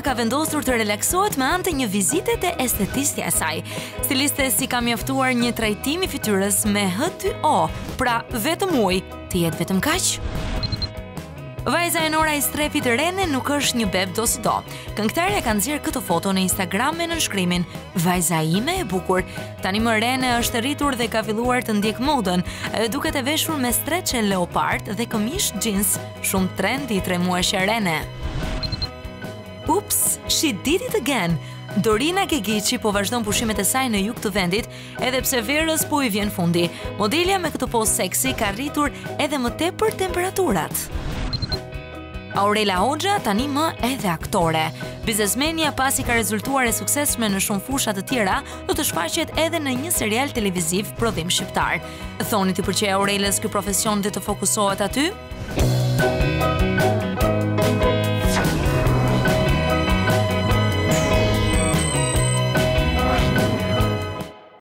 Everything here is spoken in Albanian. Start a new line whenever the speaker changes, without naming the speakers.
ka vendosur të relaksohet me anë të një vizite te estetistja e saj. Stilistës i ka mjaftuar një trajtim i fytyrës me H2O, pra vetëm ujë, të jetë vetëm kaq. Vajza e Nora Estrepit Rene nuk është një beb do si do. Këngëtarja ka nxjerrë këtë foto në Instagram me nënshkrimin "Vajza ime e bukur". Tani më Rene është rritur dhe ka filluar të ndjek modën, duke të veshur me streçe leopard dhe këmish jeans, shumë trendy 3 muajsh e Rene. Ups, she did it again. Dorina Gegici po vazhdon pushimet e saj në jug të vendit, edhe pse verës po i vjen fundi. Modelja me këtë pozë seksi ka rritur edhe më tepër temperaturat. Aurela Hoxha tani më edhe aktore. Biznesmenja pasi ka rezultuar e suksesshme në shumë fusha të tjera, do të shfaqet edhe në një serial televiziv prodhim shqiptar. Thoni ti pëlqej Aurelës ky profesion dhe të fokusohet aty?